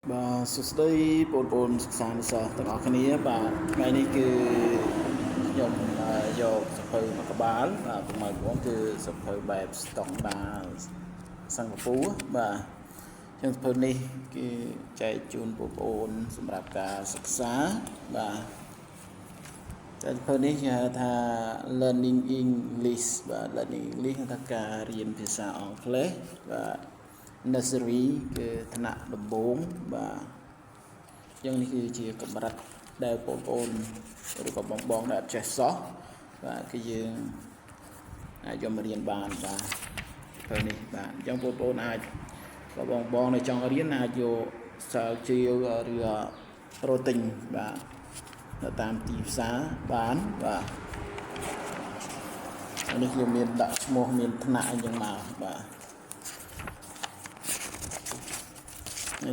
Bà sụt đây bồn sàn sờ từng ở cái này bà ngày nay cứ nhom vô sập hơi mà các bạn và cũng mời cũng cứ sập hơi bài tổng bà sang phú bà trong phần này cái chạy chun bồn sầm rạp cả sức xá bà trong phần này tha learning English và learning English tha cả riêng ភាសាអង់គ្លេសបាទ nursery គឺថ្នាក់ដំបូងបាទយ៉ាងនេះគឺជាកម្រិតដែលបងប្អូនឬក៏បងដែលចេះសោះបាទគឺយើងអាចយកមករៀនបានបាទពេលនេះបាទអញ្ចឹងបងប្អូនអាចបើបងនៅចង់រៀនអាចយកសាលជាវឬប្រូទិញបាទនៅតាមទីផ្សារបានបាទនេះខ្ញុំមានដាក់ឈ្មោះមានថ្នាក់អញ្ចឹងមកបាទ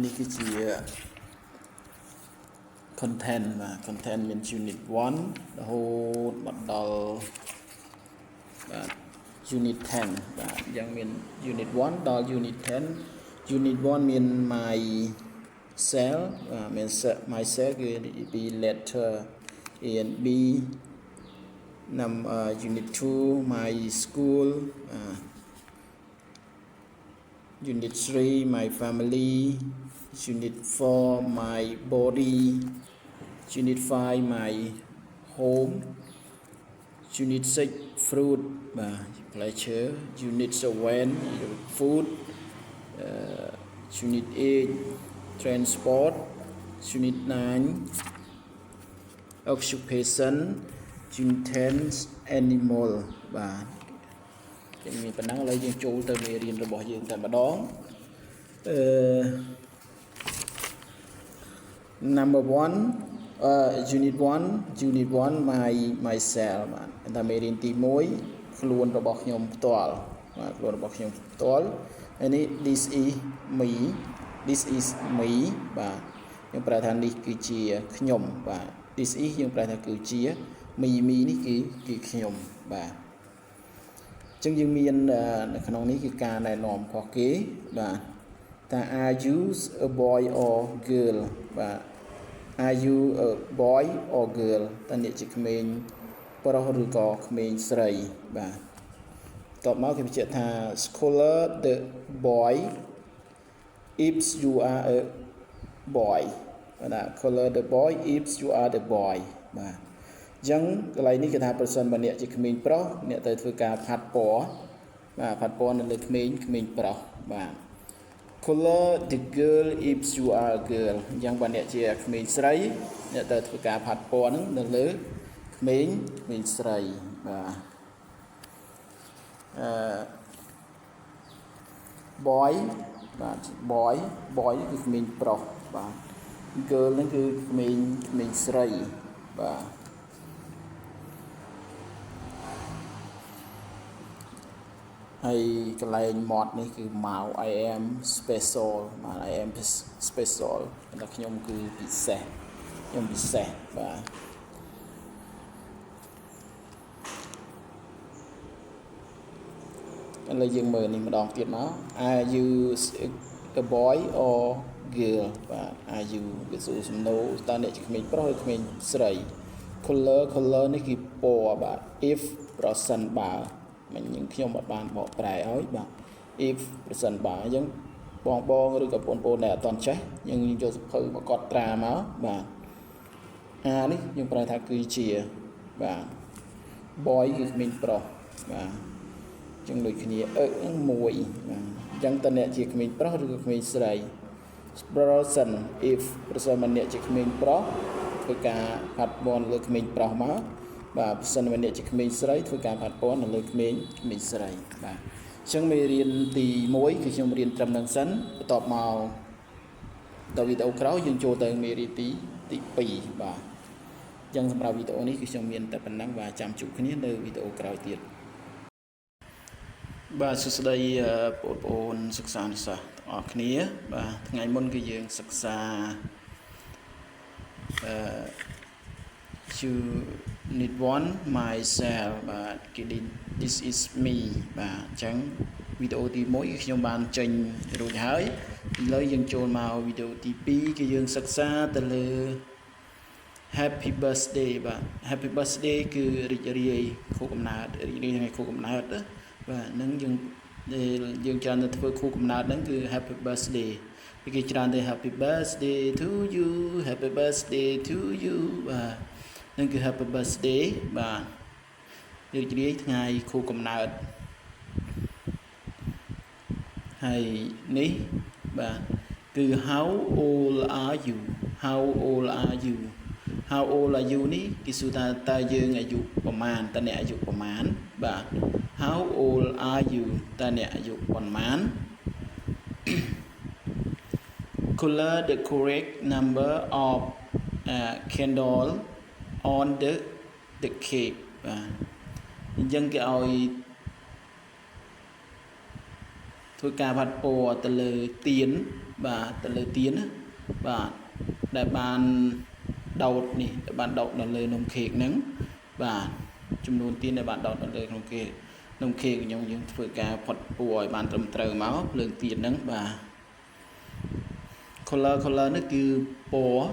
នេះគឺជា content បាទ content មាន unit 1 រហូតមកដល់បាទ unit 10 បាទអញ្ចឹងមាន unit 1 ដល់ unit 10 unit 1 មាន my cell មាន my cell គឺពី letter A and B năm unit 2 my school unit 3 my family unit 4 my body unit 5 my home unit 6 fruit pleasure unit 7 food unit 8 transport unit 9 occupation unit 10 animal បាទយើងមានប៉ុណ្ណឹងឥឡូវយើងចូលទៅមេរៀនរបស់យើងតែម្ដងnumber 1 unit 1 myself បាទតែមេរៀនទី1ខ្លួនរបស់ខ្ញុំផ្ទាល់បាទខ្លួនរបស់ខ្ញុំផ្ទាល់ហើយនេះ this is me បាទខ្ញុំប្រែថានេះគឺជាខ្ញុំបាទ this is យើងប្រែថាគឺជា me នេះគឺខ្ញុំបាទអញ្ចឹងយើងមាននៅក្នុងនេះគឺការណែនាំរបស់គេបាទថា are you a boy or girl បាទ are you a boy or girl តើអ្នកជាក្មេងប្រុសឬក៏ក្មេងស្រីបាទតបមកគេបញ្ជាក់ថា scholar the boy if you are a boy បាទ color the boy if you are the boy បាទអញ្ចឹងកន្លែងនេះគេថាប្រសិនបើអ្នកជាក្មេងប្រុសអ្នកទៅធ្វើការផាត់ពណ៌បាទផាត់ពណ៌នៅលើក្មេងប្រុសបាទ color the girl if you are a girl អញ្ចឹងបើអ្នកជាក្មេងស្រីអ្នកទៅធ្វើការផាត់ពណ៌ហ្នឹងនៅលើក្មេងស្រីបាទboy បាទ boy គឺក្មេងប្រុសបាទ girl ហ្នឹងគឺក្មេងស្រីបាទហើយកន្លែងមាត់នេះគឺមក I am special បាទ I am special តែខ្ញុំគឺពិសេសខ្ញុំពិសេសបាទឥឡូវយើងមើលនេះម្ដងទៀតមក are you a boy or girl បាទ are you វាសួរសំណួរតើអ្នកជាក្មេងប្រុសឬក្មេងស្រី color នេះគឺពណ៌បាទ if ប្រសិនបើមិនយើងខ្ញុំអត់បានបកប្រែឲ្យបាទ if ប្រសិនបើអញ្ចឹងបងឬក៏បងប្អូនដែលអត់ទាន់ចេះយើងយកសភៅមកកត់ត្រាមកបាទនេះយើងប្រែថាគឺជាបាទ boy គឺក្មេងប្រុសបាទអញ្ចឹងដូចគ្នាហ្នឹងមួយបាទអញ្ចឹងតើអ្នកជាក្មេងប្រុសឬក៏ក្មេងស្រី person if ប្រសិនបើអ្នកជាក្មេងប្រុសធ្វើការផាត់ពណ៌លើក្មេងប្រុសមកបាទប្រសិនបើអ្នកជាក្មេងស្រីធ្វើការផាត់ពណ៌នៅលើក្មេងស្រីបាទអញ្ចឹងមេរៀនទី1គឺខ្ញុំរៀនត្រឹមនឹងសិនបន្ទាប់មកដល់វីដេអូក្រោយយើងចូលទៅមេរៀនទី2បាទអញ្ចឹងសម្រាប់វីដេអូនេះគឺខ្ញុំមានតែប៉ុណ្ណឹងបាទចាំជួបគ្នានៅវីដេអូក្រោយទៀតបាទសួស្តីបងប្អូនសិក្សានិស្សិតទាំងអស់គ្នាបាទថ្ងៃមុនគឺយើងសិក្សាunit 1 myself បាទគេ this is me បាទអញ្ចឹង វីដេអូទី1ខ្ញុំបានចេញរួចហើយឥឡូវយើងចូលមកវីដេអូទី2គឺយើងសិក្សាទៅលើ Happy birthday បាទ Happy birthday គឺរីករាយខួបកំណើតរីករាយថ្ងៃខួបកំណើតបាទហ្នឹងយើងច្រើនទៅធ្វើខួបកំណើតហ្នឹងគឺ Happy birthday គេច្រើនទៅ Happy birthday to you Happy birthday to you បាទហ្នឹងគឺ Happy birthday បាទរីករាយថ្ងៃខួបកំណើតហើយនេះបាទគឺ how old are you how old are you how old are you នេះគេសួរថាតើយើងអាយុប្រមាណតើអ្នកអាយុប្រមាណបាទ how old are you តើអ្នកអាយុប្រមាណ color the correct number of candle on the cake បាទអញ្ចឹងគេឲ្យធ្វើការផាត់ពណ៌ទៅលើទៀនបាទទៅលើទៀនណាបាទដែលបានដោតនេះដែលបានដោតនៅលើនំខេកហ្នឹងបាទចំនួនទៀនដែលបានដោតនៅលើក្នុងនំខេកយើងធ្វើការផាត់ពណ៌ឲ្យបានត្រឹមត្រូវមកភ្លើងទៀនហ្នឹងបាទ color នេះគឺពណ៌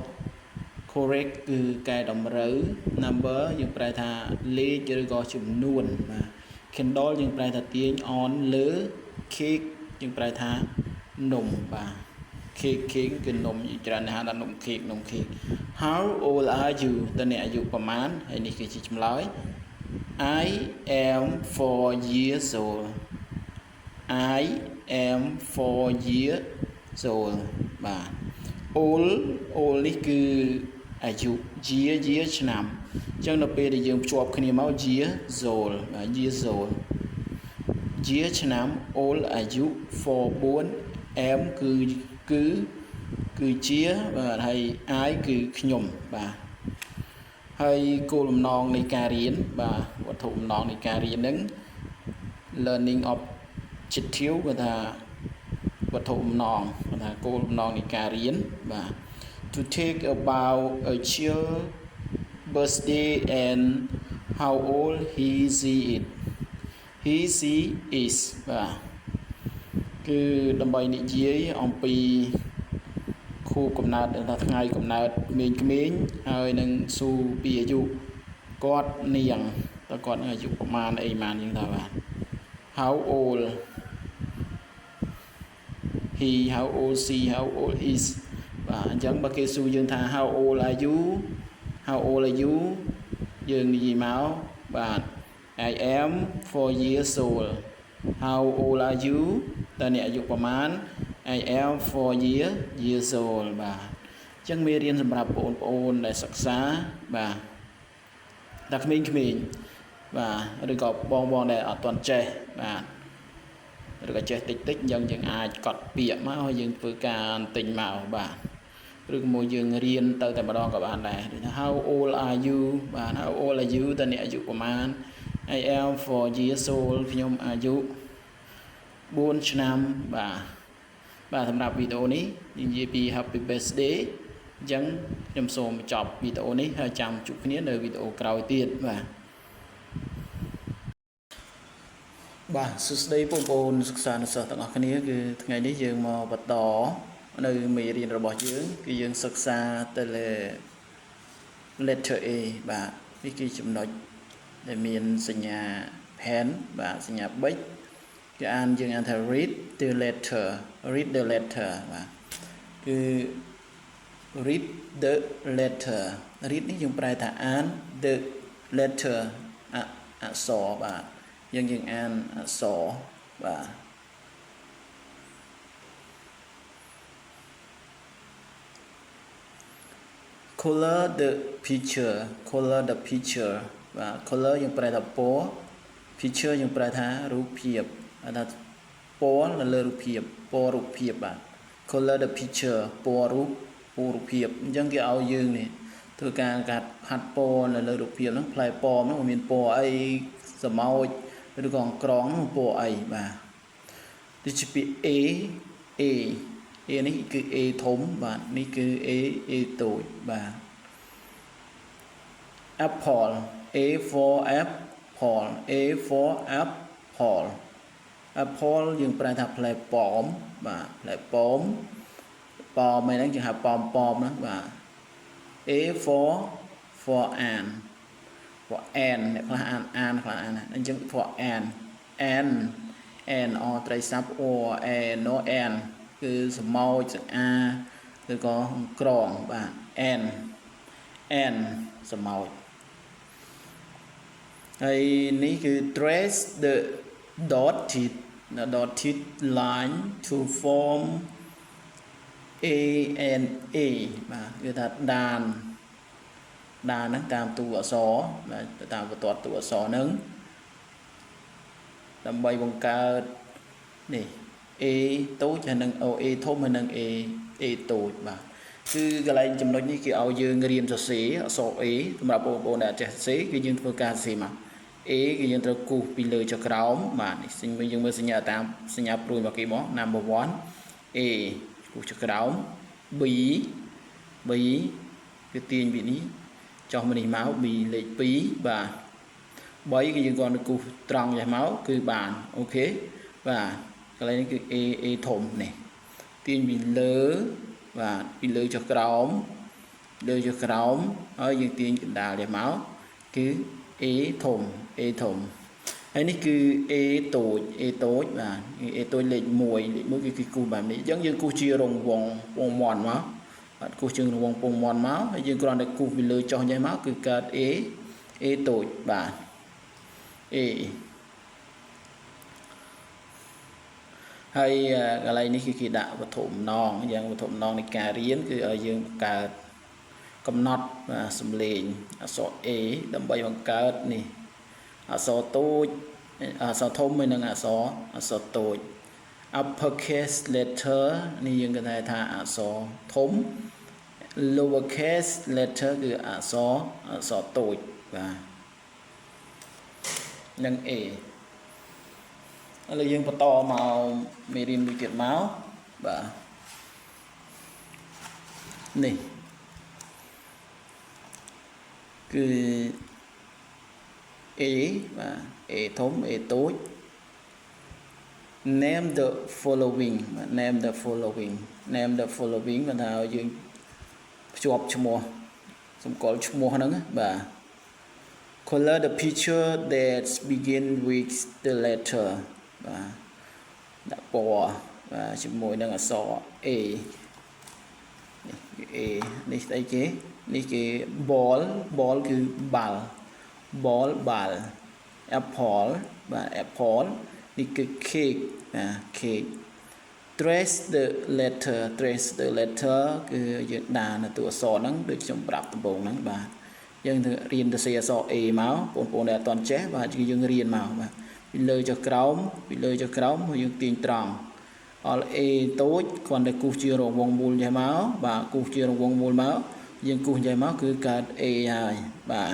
correct គឺកែតម្រូវ number យើងប្រែថាលេខឬក៏ចំនួនបាទ candle យើងប្រែថាទាញ on លើ cake យើងប្រែថានំបាទ cake គឺនំច្រើនហៅថានំ cake how old are you តើអ្នកអាយុប្រមាណហើយនេះគឺជាចម្លើយ I am 4 years old I am 4 years old បាទ old នេះគឺអាយុ year ឆ្នាំអញ្ចឹងដល់ពេលដែលយើងភ្ជាប់គ្នាមក years old បាទ years old year ឆ្នាំ old អាយុ 4 am គឺជាបាទហើយ I គឺខ្ញុំបាទហើយគោលបំណងនៃការរៀនបាទវត្ថុបំណងនៃការរៀនហ្នឹង learning objective គាត់ថាវត្ថុបំណងគាត់ថាគោលបំណងនៃការរៀនបាទ to take about a child birthday and how old he is បាទគឺដើម្បីនិយាយអំពីខួបកំណើតថាថ្ងៃកំណើតក្មេងៗហើយនឹងសួរពីអាយុគាត់នាងតើគាត់អាយុប្រមាណអីម៉ានយ៉ាងថាបាទ how old he how old she how old is បាទអញ្ចឹងបើគេសួរយើងថា how old are you យើងនិយាយមកបាទ I am 4 years old how old are you តើអ្នកអាយុប្រមាណ I am 4 years old បាទអញ្ចឹងមេរៀនសម្រាប់បងប្អូនដែលសិក្សាបាទតែក្មេងៗបាទឬក៏បងដែលអត់ទាន់ចេះបាទឬក៏ចេះតិចអញ្ចឹងយើងអាចកត់ពាក្យមកហើយយើងធ្វើការទិញមកបាទឬក៏មួយយើងរៀនទៅតែម្ដងក៏បានដែរដូចថា how old are you បាទ how old are you តើអ្នកអាយុប្រមាណ I am 4 years old ខ្ញុំអាយុ4ឆ្នាំបាទសម្រាប់វីដេអូនេះនិយាយពី Happy birthday អញ្ចឹងខ្ញុំសូមបញ្ចប់វីដេអូនេះហើយចាំជួបគ្នានៅវីដេអូក្រោយទៀតបាទសួស្តីបងប្អូនសិក្សានិស្សិតទាំងអស់គ្នាគឺថ្ងៃនេះយើងមកបន្តនៅមេរៀនរបស់យើងគឺយើងសិក្សាទៅលើ letter A បាទនេះគឺចំណុចដែលមានសញ្ញា pen បាទសញ្ញាប៊ិចគឺយើងអានថា read the letter បាទគឺ read the letter read នេះយើងប្រែថាអាន the letter អក្សរបាទយើងអានអក្សរបាទ color the picture បាទ color យើងប្រែថាពណ៌ picture យើងប្រែថារូបភាពថាពណ៌នៅលើរូបភាពពណ៌រូបភាពបាទ color the picture ពណ៌រូបភាពអញ្ចឹងគេឲ្យយើងនេះធ្វើការកាត់ផាត់ពណ៌នៅលើរូបភាពហ្នឹងផ្លែពណ៌ហ្នឹងមានពណ៌អីស្រមោចឬក៏ក្រងហ្នឹងពណ៌អីបាទដូចជាពាក្យ A នេះគឺ A ធំបាទនេះគឺ A តូចបាទ apple A for apple apple យើងប្រែថាផ្លែប៉ោមបាទផ្លែប៉ោមប៉ោមហ្នឹងគេហៅប៉ោមហ្នឹងបាទ A for an for an អ្នកខ្លះអានខ្លះអានអញ្ចឹង for an or ត្រីសាប់ or no an គឺសមោចសអាឬក៏ក្រងបាទ an សមោចហើយនេះគឺ trace the dotted line to form a and a បាទគឺថាដានហ្នឹងតាមតួអក្សរបាទតាមបន្ទាត់តួអក្សរហ្នឹងដើម្បីបង្កើតនេះ a តូចហើយនឹង a ធំហើយនឹង a តូចបាទគឺកន្លែងចំណុចនេះគេឲ្យយើងរៀនសរសេរអក្សរ a សម្រាប់បងប្អូនដែលចេះសរសេរគឺយើងធ្វើការសរសេរមក a គឺយើងត្រូវគូសពីលើចុះក្រោមបាទនេះយើងមើលសញ្ញាតាមសញ្ញាព្រួយមកគេមក number 1 a គូសចុះក្រោម b គឺទាញពីនេះចុះមកនេះមក b លេខ2បាទ3គឺយើងគាត់ទៅគូសត្រង់ចេះមកគឺបានអូខេបាទកន្លែងនេះគឺ a ធំនេះទាញពីលើបាទពីលើចុះក្រោមហើយយើងទាញកណ្ដាលចេះមកគឺ a ធំហើយនេះគឺ a តូចបាទ a តូចលេខ1គឺគូសបែបនេះអញ្ចឹងយើងគូសជារង្វង់ពងមាន់មកបាទគូសជារង្វង់ពងមាន់មកហើយយើងគ្រាន់តែគូសពីលើចុះចេះមកគឺកើត a តូចបាទ a ហើយកន្លែងនេះគឺគេដាក់វត្ថុម្ដងយ៉ាងវត្ថុម្ដងនៃការរៀនគឺឲ្យយើងបង្កើតកំណត់សំឡេងអក្សរ a ដើម្បីបង្កើតនេះអក្សរតូចអក្សរធំហើយនិងអក្សរតូច uppercase letter នេះយើងគេថាអក្សរធំ lowercase letter គឺអក្សរតូចបាទនឹង a ឥឡូវយើងបន្តមកមេរៀនមួយទៀតមកបាទនេះគឺ a បាទ a ធំ a តូច name the following គាត់ថាឲ្យយើងភ្ជាប់ឈ្មោះសម្គាល់ឈ្មោះហ្នឹងបាទ color the picture that begin with the letter បាទដាក់ពណ៌បាទជាមួយនឹងអក្សរ a នេះស្អីគេនេះគេ ball គឺបាល់ ball apple បាទ apple នេះគឺ cake បាទ cake trace the letter គឺយើងដាននៅតួអក្សរហ្នឹងដូចខ្ញុំប្រាប់ដំបូងហ្នឹងបាទយើងទៅរៀនទៅសេអក្សរ a មកបងប្អូនដែលអត់ទាន់ចេះបាទគឺយើងរៀនមកបាទពីលើចុះក្រោមហើយយើងទាញត្រង់អល់ a តូចគ្រាន់តែគូសជារង្វង់មូលចេះមកបាទគូសជារង្វង់មូលមកយើងគូសចេះមកគឺកើត a ហើយបាទ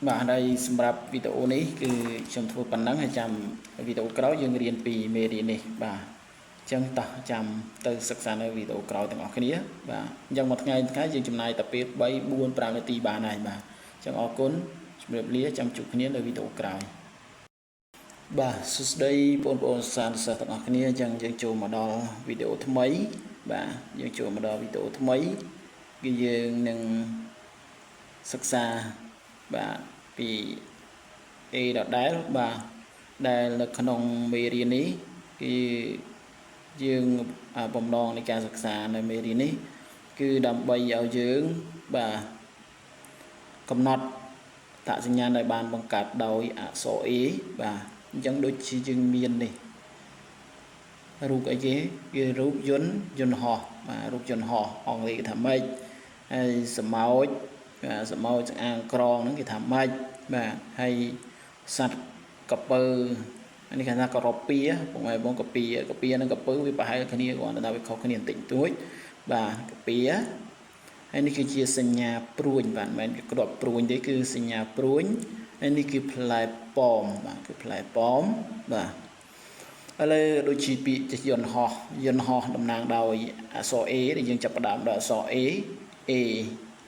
បាទហើយសម្រាប់វីដេអូនេះគឺខ្ញុំធ្វើប៉ុណ្ណឹងហើយចាំវីដេអូក្រោយយើងរៀនពីមេរៀននេះបាទអញ្ចឹងតោះចាំទៅសិក្សានៅវីដេអូក្រោយទាំងអស់គ្នាបាទអញ្ចឹងមួយថ្ងៃយើងចំណាយតែពេល3 4 5នាទីបានហើយបាទអញ្ចឹងអរគុណជម្រាបលាចាំជួបគ្នានៅវីដេអូក្រោយបាទសួស្តីបងប្អូនសាស្ត្រសិស្សទាំងអស់គ្នាអញ្ចឹងយើងចូលមកដល់វីដេអូថ្មីបាទយើងចូលមកដល់វីដេអូថ្មីគឺយើងនឹងសិក្សាបាទពី A ដដែលបាទដែលនៅក្នុងមេរៀននេះគឺយើងបំណងនៃការសិក្សានៅមេរៀននេះគឺដើម្បីឲ្យយើងបាទកំណត់អត្តសញ្ញាណដែលបានបង្កើតដោយអក្សរ A បាទអញ្ចឹងដូចជាយើងមាននេះរូបអីគេគឺរូបយន្តហោះបាទរូបយន្តហោះអង់គ្លេសគេថាម៉េចហើយសមោចអាងក្រងហ្នឹងគេថាម៉េចបាទហើយសត្វកពើនេះគេថាករពៀបងកពៀនិងកពើវាប្រហែលគ្នាគ្រាន់តែវាខុសគ្នាបន្តិចបន្តួចបាទកពៀហើយនេះគឺជាសញ្ញាព្រួញបាទមិនមែនគ្រាប់ព្រួញទេគឺសញ្ញាព្រួញហើយនេះគឺផ្លែប៉ោមបាទគឺផ្លែប៉ោមបាទឥឡូវដូចជាពាក្យយន្តហោះតំណាងដោយអក្សរ A ដែលយើងចាប់ផ្ដើមដោយអក្សរ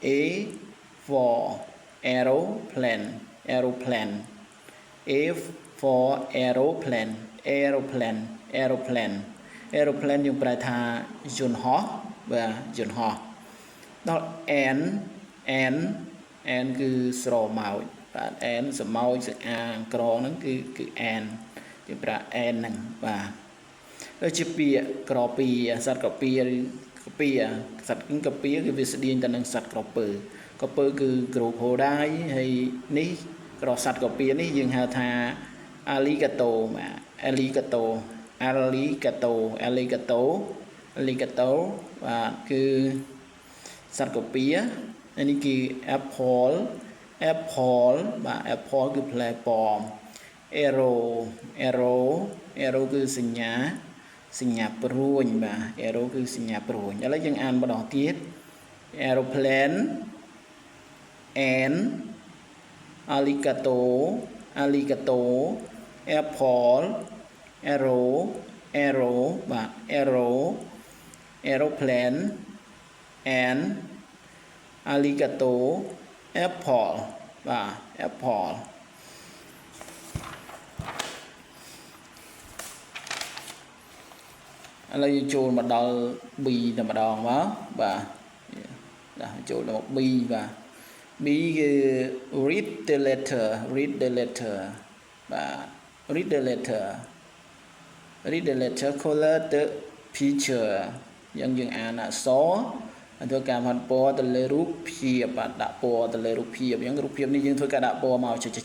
A for aeroplane aeroplane A for aeroplane aeroplane aeroplane aeroplane យើងប្រែថាយន្តហោះបាទយន្តហោះដល់ n គឺស្រមោចបាទ n ស្រមោចសង្អាក្រហ្នឹងគឺ n យើងប្រើ n ហ្នឹងបាទដូចជាពាក្យក្រពីសត្វក្រពីក្រពីសត្វក្រពីគឺវាស្តៀងទៅនឹងសត្វក្រពើក្រពើគឺ crocodile ហើយនេះក្រសត្វក្រពីនេះយើងហៅថា alligator បាទ alligator បាទគឺសត្វក្រពីនេះគឺ apple បាទ apple គឺផ្លែប៉ោម arrow គឺសញ្ញាព្រួញបាទ arrow គឺសញ្ញាព្រួញឥឡូវយើងអានម្ដងទៀត aeroplane and alligator apple arrow បាទ aeroplane and alligator apple បាទ apple ឥឡូវយើងចូលមកដល់ B តែម្ដងមកបាទដាក់ចូលដល់ B បាទ B គឺ read the letter បាទ read the letter color the picture យើងអានអក្សរធ្វើការផាត់ពណ៌ទៅលើរូបភាពបាទដាក់ពណ៌ទៅលើរូបភាពអញ្ចឹងរូបភាពនេះយើងធ្វើការដាក់ពណ៌មកចុច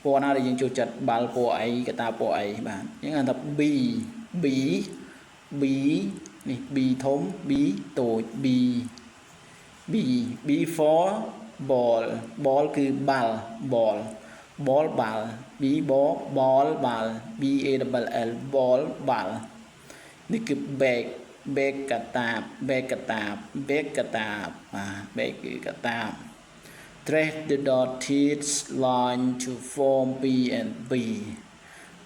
ពណ៌ណាដែលយើងចូលចិត្តបាល់ពណ៌អីកតាពណ៌អីបាទអញ្ចឹងអានថា B នេះ B ធំ B តូច B for ball គឺបាល់ ball បាល់ B ball បាល់ BALL ball បាល់នេះគឺ bag កតាប bag គឺកតាប trace the dotted line to form B and B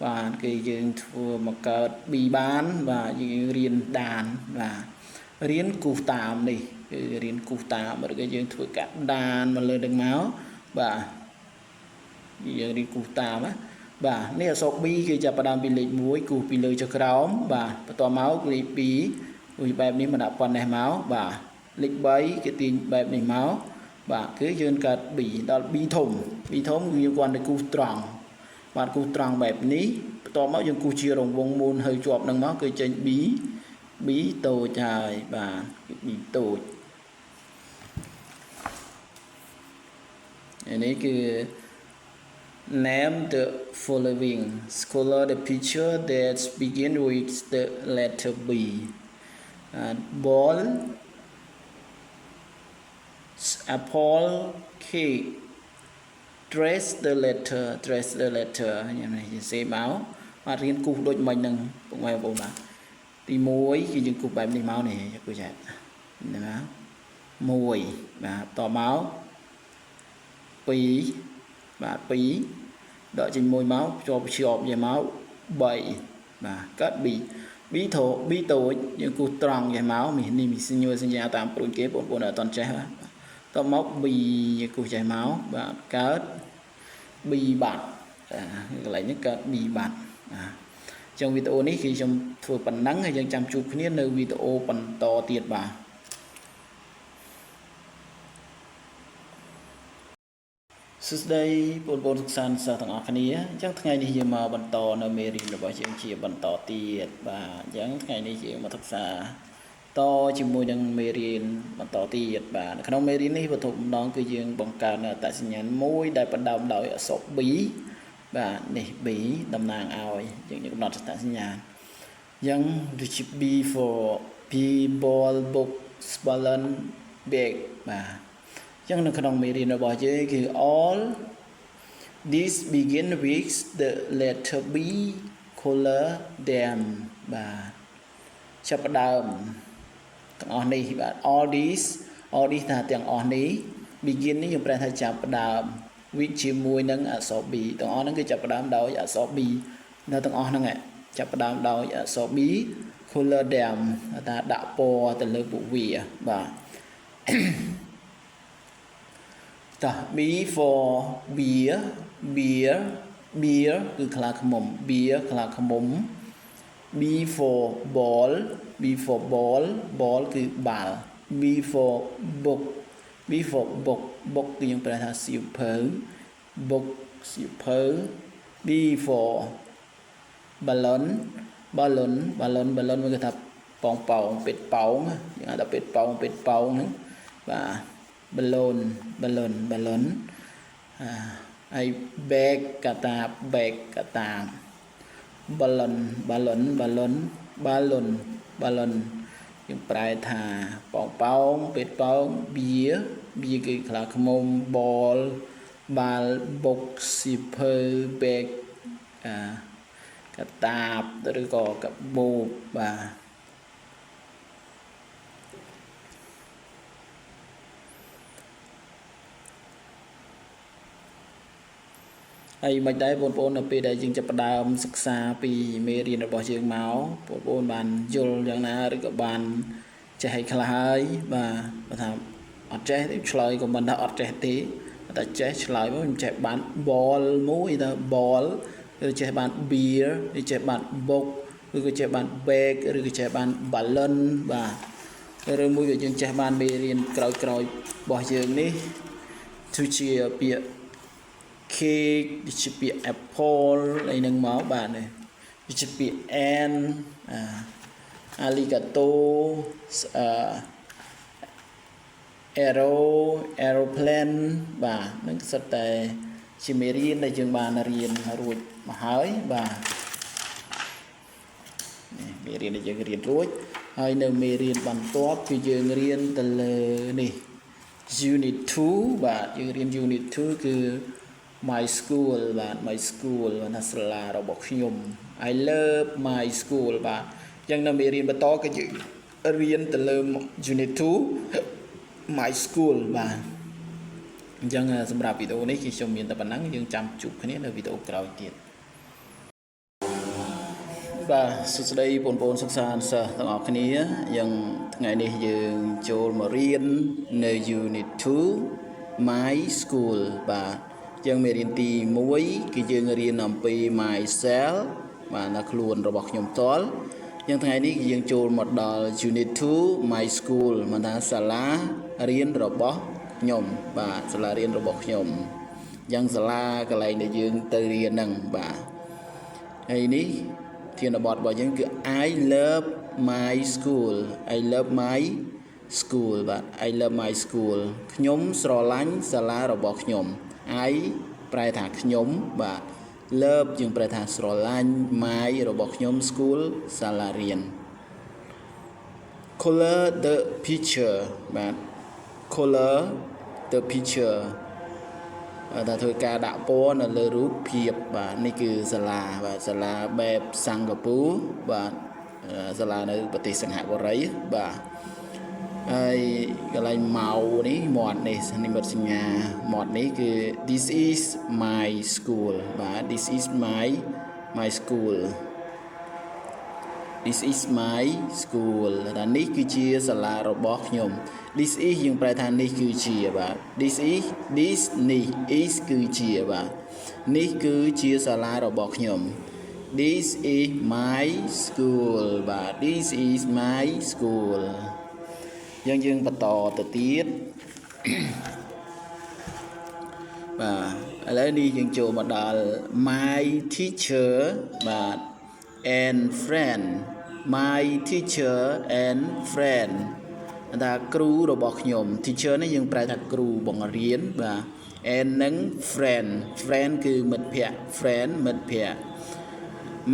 បាទគឺយើងធ្វើមកកើត B បានបាទយើងរៀនដានបាទរៀនគូសតាមនេះគឺរៀនគូសតាមឬក៏យើងធ្វើកាត់ដានមកលើនឹងមកបាទយើងរៀនគូសតាមណាបាទនេះអក្សរ B គឺចាប់ផ្ដើមពីលេខ1គូសពីលើចុះក្រោមបាទបន្ទាប់មកលេខ2វាបែបនេះមកដាក់ប៉ុណ្ណេះមកបាទលេខ3គេទាញបែបនេះមកបាទគឺយើងកើត B ដល់ B ធំគឺយើងគាត់ទៅគូសត្រង់បាទគូសត្រង់បែបនេះបន្ទាប់មកយើងគូសជារង្វង់មូលហើយជាប់នឹងមកគឺចេញ B តូចហើយបាទគឺ B តូចនេះគឺ name the following color the picture that begin with the letter B ball apple cake trace the letter យ៉ាងនេះយើងសេមកបាទរៀនគូសដូចមិញហ្នឹងពុកម៉ែបងប្អូនបាទទី1គឺយើងគូសបែបនេះមកនេះគូសចានេះណា1បាទតមក2បាទ2ដកចេញ1មកភ្ជាប់យ៉ាងមក3បាទកើត B តូចយើងគូសត្រង់យ៉ាងមកនេះមានសញ្ញាតាមព្រួយគេបងប្អូនអត់តន់ចេះបាទតមក B យើងគូសចេះមកបាទកើត B បាត់កន្លែងនេះកើត B បាត់អញ្ចឹងវីដេអូនេះគឺខ្ញុំធ្វើប៉ុណ្ណឹងហើយយើងចាំជួបគ្នានៅវីដេអូបន្តទៀតបាទសួស្តីបងប្អូនសិក្សានិស្សិតទាំងអស់គ្នាអញ្ចឹងថ្ងៃនេះយើងមកបន្តនៅមេរៀនរបស់យើងជាបន្តទៀតបាទអញ្ចឹងថ្ងៃនេះយើងមកសិក្សាតជាមួយនឹងមេរៀនបន្តទៀតបាទនៅក្នុងមេរៀននេះវត្ថុម្ដងគឺយើងបង្កើតនៅអត្តសញ្ញាណមួយដែលបណ្ដើមដោយអក្សរ B បាទនេះ B តំណាងឲ្យយើងកំណត់អត្តសញ្ញាណអញ្ចឹងដូចជា B for ball book balloon bag បាទអញ្ចឹងនៅក្នុងមេរៀនរបស់យើងគឺ all this begin with the letter B color them បាទចាប់ផ្ដើមទាំងអស់នេះបាទ all this ថាទាំងអស់នេះ begin នេះយើងប្រែថាចាប់ផ្ដើម with ជាមួយនឹងអក្សរ B ទាំងអស់ហ្នឹងគឺចាប់ផ្ដើមដោយអក្សរ B នៅទាំងអស់ហ្នឹងចាប់ផ្ដើមដោយអក្សរ B color them ថាដាក់ពណ៌ទៅលើពួកវាបាទ ta B for beer beer beer គឺខ្លាឃ្មុំ beer ខ្លាឃ្មុំ B for ball B for ball ball គឺបាល់ B for book B for book book គឺយើងប្រែថាសៀវភៅ book សៀវភៅ B for balloon balloon balloon balloon มันគឺថាប៉ោងប៉ោងពេតប៉ោងយើងហៅថាពេតប៉ោងហ្នឹងបាទ balloon balloon balloon ហើយ bag កតា bag កតា balloon balloon balloon balloon balloon យើងប្រែថាប៉ោងប៉ោងពេតប៉ោង beer beer គឺខ្លាឃ្មុំ ball បាល់ book សៀវភៅ bag កតាបឬក៏កាបូបបាទហើយមិនដែរបងប្អូននៅពេលដែលយើងចាប់ផ្ដើមសិក្សាពីមេរៀនរបស់យើងមកបងប្អូនបានយល់យ៉ាងណាឬក៏បានចេះឲ្យខ្លះហើយបាទបើថាអត់ចេះទេឆ្លើយក៏មិនថាអត់ចេះទេតែចេះឆ្លើយមកមិនចេះបាន ball មួយទៅ ball ឬចេះបាន beer ឬចេះបាន book ឬក៏ចេះបាន bag ឬក៏ចេះបាន balloon បាទឬមួយក៏យើងចេះបានមេរៀនក្រោយៗរបស់យើងនេះគឺជាពាក្យ cake ជាពាក្យ apple អីហ្នឹងមកបាទនេះជាពាក្យ and alligator arrow aeroplane បាទហ្នឹងសិតតែជាមេរៀនដែលយើងបានរៀនរួចមកហើយបាទនេះមេរៀនដែលយើងរៀនរួចហើយនៅមេរៀនបន្ទាប់គឺយើងរៀនទៅលើនេះ unit 2បាទយើងរៀន unit 2 គឺ my school បាទ my school ណាសាលារបស់ខ្ញុំ I love my school បាទអញ្ចឹងនៅមេរៀនបន្តគឺយើងរៀនទៅលើ unit 2 my school បាទអញ្ចឹងសម្រាប់វីដេអូនេះគឺខ្ញុំមានតែប៉ុណ្ណឹងយើងចាំជួបគ្នានៅវីដេអូក្រោយទៀតបាទសួស្តីបងប្អូនសិក្សានិស្សិតទាំងអស់គ្នាយើងថ្ងៃនេះយើងចូលមករៀននៅ unit 2 my school បាទយើងមេរៀនទី1គឺយើងរៀនអំពី myself បាទនៅខ្លួនរបស់ខ្ញុំផ្ទាល់យ៉ាងថ្ងៃនេះគឺយើងចូលមកដល់ unit 2 my school មកថាសាលារៀនរបស់ខ្ញុំបាទសាលារៀនរបស់ខ្ញុំយ៉ាងសាលាកន្លែងដែលយើងទៅរៀនហ្នឹងបាទហើយនេះធានបទរបស់យើងគឺ I love my school I love my school បាទ I love my school ខ្ញុំស្រឡាញ់សាលារបស់ខ្ញុំ I ប្រែថាខ្ញុំបាទ love យើងប្រែថាស្រឡាញ់ my របស់ខ្ញុំ school សាលារៀន color the picture បាទ color the picture តែធ្វើការដាក់ពណ៌នៅលើរូបភាពបាទនេះគឺសាលាបាទសាលាបែបសិង្ហបុរីបាទសាលានៅប្រទេសសិង្ហបុរីបាទហើយកន្លែងមកនេះមាត់នេះនិមិត្តសញ្ញាមាត់នេះគឺ this is my school បាទ this is my school this is my school តែនេះគឺជាសាលារបស់ខ្ញុំ this is យើងប្រែថានេះគឺជាបាទ this is this នេះ is គឺជាបាទនេះគឺជាសាលារបស់ខ្ញុំ this is my school បាទ this is my school យើងបន្តទៅទៀតបាទឥឡូវនេះយើងចូលមកដល់ my teacher បាទ and friend my teacher and friend ថាគ្រូរបស់ខ្ញុំ teacher នេះយើងប្រែថាគ្រូបង្រៀនបាទ and និង friend friend គឺមិត្តភក្តិ friend មិត្តភក្តិ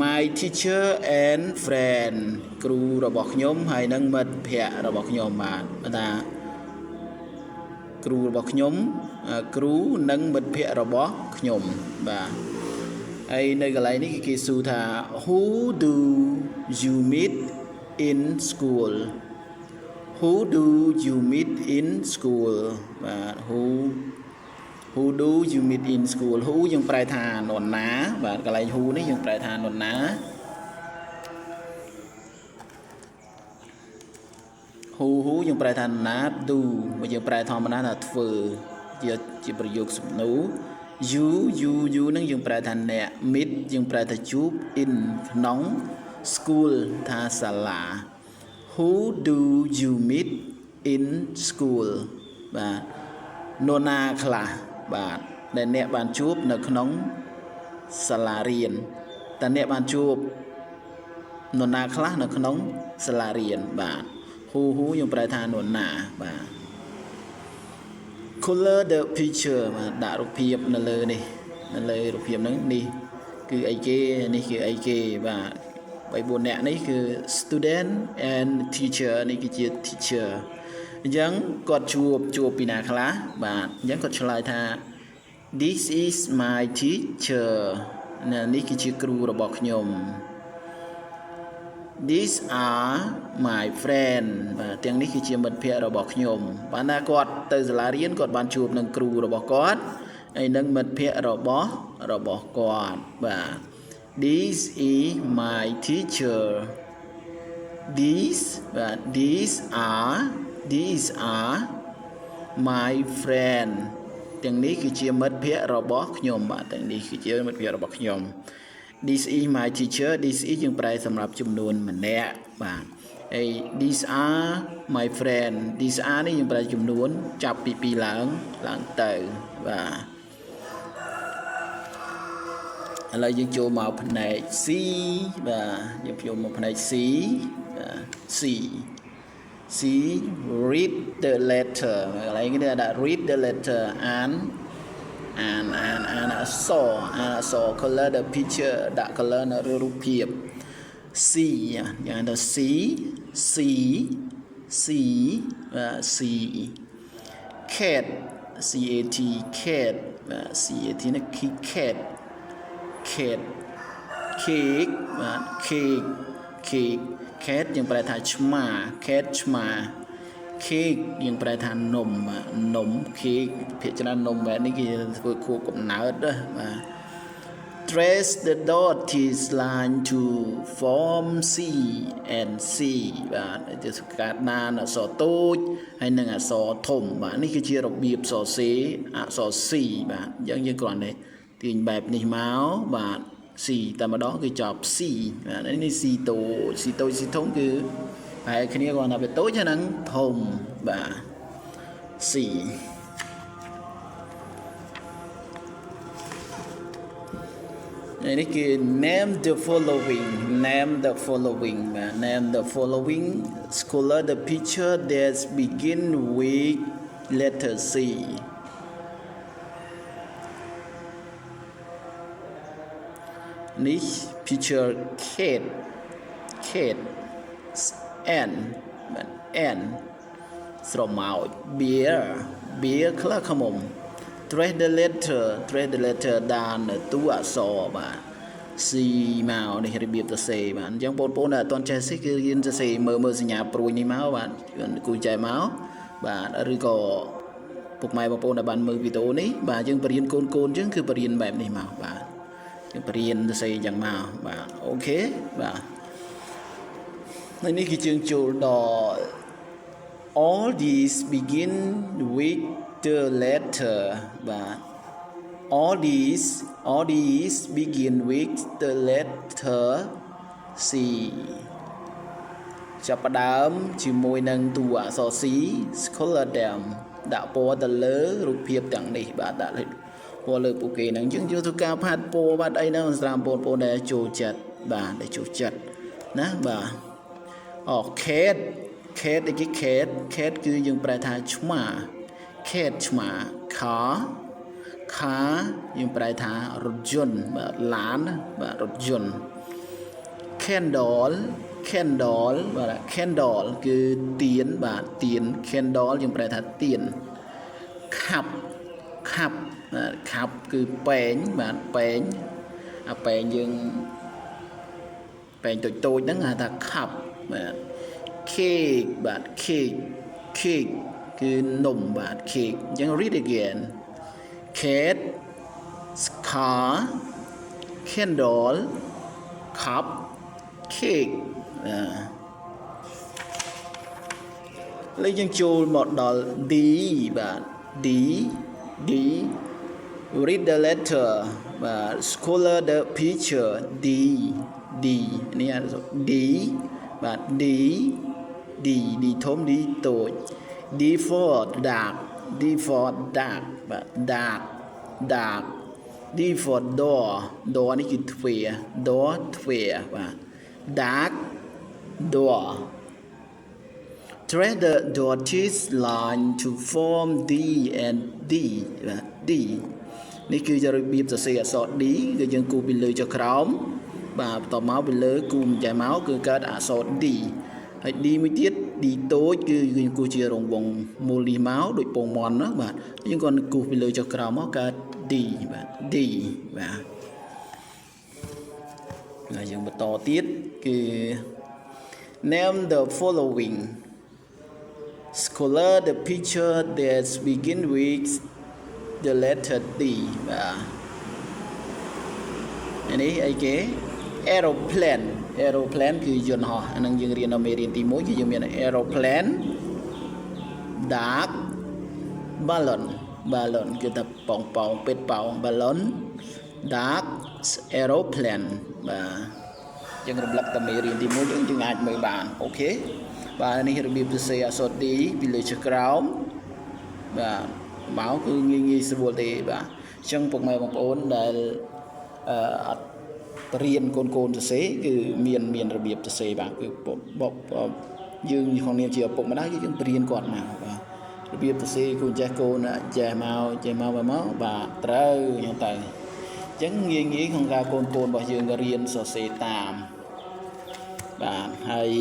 my teacher and friend គ្រូរបស់ខ្ញុំហើយនិងមិត្តភក្តិរបស់ខ្ញុំបាទថាគ្រូរបស់ខ្ញុំគ្រូនិងមិត្តភក្តិរបស់ខ្ញុំបាទហើយនៅកន្លែងនេះគេសួរថា who do you meet in school who do you meet in school បាទ who do you meet in school who យើងប្រែថានរណាបាទកន្លែង who នេះយើងប្រែថានរណា who យើងប្រែថានរណា do យើងប្រែធម្មតាថាធ្វើជា ជាប្រយោគសំណួរ you នឹងយើងប្រែថាអ្នក meet យើងប្រែថាជួប in ក្នុង school ថាសាលា who do you meet in school បាទនរណាខ្លះបាទដែលអ្នកបានជួបនៅក្នុងសាលារៀនតើអ្នកបានជួបនរណាខ្លះនៅក្នុងសាលារៀនបាទ who យើងប្រែថានរណាបាទ color the picture បាទដាក់រូបភាពនៅលើនេះនៅលើរូបភាពហ្នឹងនេះគឺអីគេនេះគឺអីគេបាទ3-4នាក់នេះគឺ student and teacher នេះគឺជា teacher អញ្ចឹងគាត់ជួបពីណាខ្លះបាទអញ្ចឹងគាត់ឆ្លើយថា this is my teacher នេះគឺជាគ្រូរបស់ខ្ញុំ these are my friend បាទទាំងនេះគឺជាមិត្តភ័ក្តិរបស់ខ្ញុំបានថាគាត់ទៅសាលារៀនគាត់បានជួបនឹងគ្រូរបស់គាត់ហើយនឹងមិត្តភ័ក្តិរបស់គាត់បាទ this is my teacher these are my friend ទាំងនេះគឺជាមិត្តភ័ក្តិរបស់ខ្ញុំបាទទាំងនេះគឺជាមិត្តភ័ក្តិរបស់ខ្ញុំ this is my teacher this is យើងប្រែសម្រាប់ចំនួនម្នាក់បាទហើយ these are my friend these are នេះយើងប្រែចំនួនចាប់ពី2ឡើងទៅបាទឥឡូវយើងចូលមកផ្នែក C បាទយើងចូលមកផ្នែក C បាទ C read the letter កន្លែងនេះដាក់ read the letter អានអក្សរ color the picture ដាក់ color នៅរូបភាព C យ៉ាងទៅ C cat cat cat នេះ cat cake បាទ cake cat យើងប្រែថាឆ្មា cat ឆ្មា cake យើងប្រែថានំបាទនំ cake ភាគច្រើននំបែបនេះគេធ្វើខួបកំណើតបាទ trace the dotted line to form C and C បាទជាការដានអក្សរតូចហើយនិងអក្សរធំបាទនេះគឺជារបៀបសរសេរអក្សរ C បាទអញ្ចឹងយើងគ្រាន់តែទាញបែបនេះមកបាទ C តែម្ដងគឺចប់ C បាទនេះ C តូច C ធំគឺប្រហែលគ្នាគាត់ថាវាតូចហ្នឹងធំបាទ C នេះគឺ name the following បាទ name the following color the picture that begin with letter Cនេះ picture cat N ស្រមោច beer ខ្លះខ្មុំ trace the letter ដានតួអក្សរបាទ C មកនេះរបៀបសរសេរបាទអញ្ចឹងបងប្អូនដែលអត់ទាន់ចេះសរសេរគឺរៀនសរសេរមើលសញ្ញាព្រួយនេះមកបាទគូចែកមកបាទឬក៏ពុកម៉ែបងប្អូនដែលបានមើលវីដេអូនេះបាទយើងបរៀនកូនអញ្ចឹងគឺបរៀនបែបនេះមកបាទយើងបរៀនសរសេរអញ្ចឹងមកបាទអូខេបាទនេះគឺយើងចូលដល់ all these begin with the letter បាទ all these begin with the letter C ចាប់ផ្ដើមជាមួយនឹងតួអក្សរ C color them ដាក់ពណ៌ទៅលើរូបភាពទាំងនេះបាទដាក់ពណ៌លើពួកគេហ្នឹងយើងយកទៅការផាត់ពណ៌បាទអីហ្នឹងសម្រាប់បងប្អូនដែលចូលចិត្តបាទដែលចូលចិត្តណាបាទcat នេះគេ cat គឺយើងប្រែថាឆ្មា cat ឆ្មា car យើងប្រែថារថយន្តបាទឡានបាទរថយន្ត candle បាទ candle គឺទៀនបាទទៀន candle យើងប្រែថាទៀន cup គឺពែងបាទពែងអាពែងយើងពែងតូចហ្នឹងហៅថា cup បាទ cake បាទ cake គឺនំបាទ cake អញ្ចឹង read again cat car candle cup cake លេខយើងចូលមកដល់ D បាទ D D read the letter បាទ color the picture D D នេះ D បាទ D D D ធំ D តូច D for dark D for dark បាទ dark dark D for door door នេះគឺទ្វារ door ទ្វារបាទ dark door trace the dotted line to form D and D បាទ D នេះគឺជារបៀបសរសេរអក្សរ D គឺយើងគូសពីលើចុះក្រោមបាទបន្តមកពីលើគូសម្ចាស់មកគឺកើតអក្សរ D ហើយ D មួយទៀត D តូចគឺយើងគូសជារង្វង់មូលនេះមកដូចពងមន់ណាបាទយើងគាត់គូសពីលើចុះក្រោមមកកើត D បាទ D បាទហើយយើងបន្តទៀតគឺ name the following color the picture that begin with the letter D បាទនេះអីគេ aeroplane aeroplane គឺយន្តហោះអានឹងយើងរៀននៅមេរៀនទី1គឺយើងមាន aeroplane dark balloon balloon គឺថាប៉ោងពេតប៉ោង balloon dark aeroplane បាទយើងរំលឹកតែមេរៀនទី1យើងអាចមើលបានអូខេបាទនេះរបៀបសរសេរអក្សរ D ពីលើចុះក្រោមបាទមកគឺងាយស្រួលទេបាទអញ្ចឹងពុកម៉ែបងប្អូនដែលអត់រៀនកូនសរសេរគឺមានរបៀបសរសេរបាទគឺយើងក្នុងនាមជាឪពុកម្ដាយយើងបរៀនគាត់មកបាទរបៀបសរសេរគូចេះកូនចេះមកបាទត្រូវអញ្ចឹងទៅអញ្ចឹងងាយក្នុងការកូនរបស់យើងក៏រៀនសរសេរតាមបាទហើយ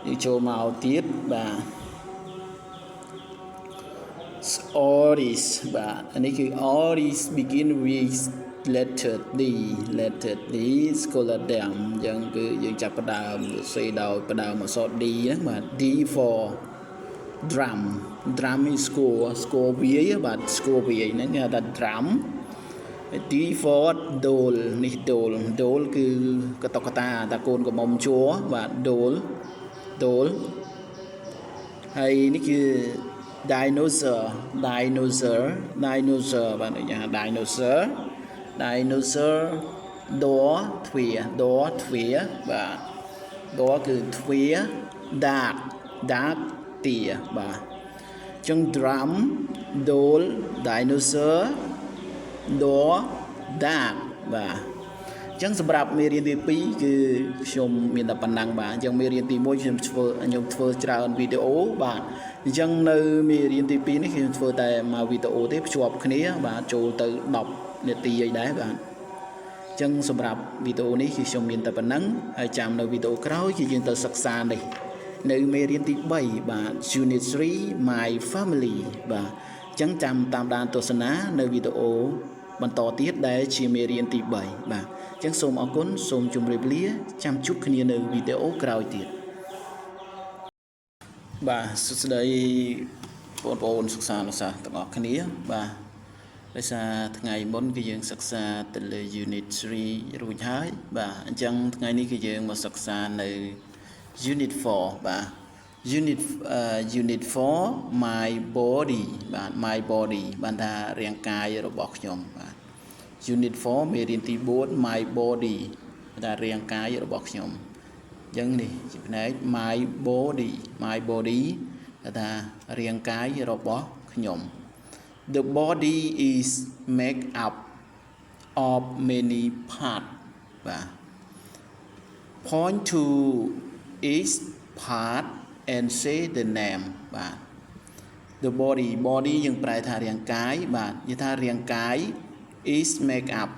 យើងចូលមកទៀតបាទ oris បាទអានេះគឺ oris begin with letter D letter D scholar dam អញ្ចឹងគឺយើងចាប់ផ្ដើមសរសេរដោយផ្ដើមអក្សរ D ហ្នឹងបាទ D for drum drum is score វាយបាទ score វាយហ្នឹងគេហៅថា drum D for dole នេះ dole គឺកតុកតាតាកូនកំមុំជួបាទ dole ហើយនេះគឺ dinosaur បាទយ៉ាង dinosaur door ទ្វារបាទ door គឺទ្វារ dark ទាបាទអញ្ចឹង drum dole dinosaur door dark បាទអញ្ចឹងសម្រាប់មេរៀនទី2គឺខ្ញុំមានតែប៉ុណ្ណឹងបាទអញ្ចឹងមេរៀនទី1ខ្ញុំធ្វើច្រើនវីដេអូបាទអញ្ចឹងនៅមេរៀនទី2នេះខ្ញុំធ្វើតែមកវីដេអូទេភ្ជាប់គ្នាបាទចូលទៅ10នាទីអីដែរបាទអញ្ចឹងសម្រាប់វីដេអូនេះគឺខ្ញុំមានតែប៉ុណ្ណឹងហើយចាំនៅវីដេអូក្រោយគឺយើងទៅសិក្សានេះនៅមេរៀនទី3បាទ Unit 3 My Family បាទអញ្ចឹងចាំតាមដានទស្សនានៅវីដេអូបន្តទៀតដែលជាមេរៀនទី3បាទអញ្ចឹងសូមអរគុណសូមជម្រាបលាចាំជួបគ្នានៅវីដេអូក្រោយទៀតបាទសួស្តីបងប្អូនសិក្សានុសិស្សទាំងអស់គ្នាបាទដោយសារថ្ងៃមុនគឺយើងសិក្សាទៅលើ Unit 3 រួចហើយបាទអញ្ចឹងថ្ងៃនេះគឺយើងមកសិក្សានៅ Unit 4បាទ Unit 4 My Body បាទ My Body បានថារាងកាយរបស់ខ្ញុំបាទ Unit 4 មេរៀនទី4 My Body ថារាងកាយរបស់ខ្ញុំអញ្ចឹងនេះជាផ្នែក My Body ថារាងកាយរបស់ខ្ញុំ The body is made up of many parts បាទ point to each part and say the name បាទ the body យើងប្រែថារាងកាយបាទនិយាយថារាងកាយ is make up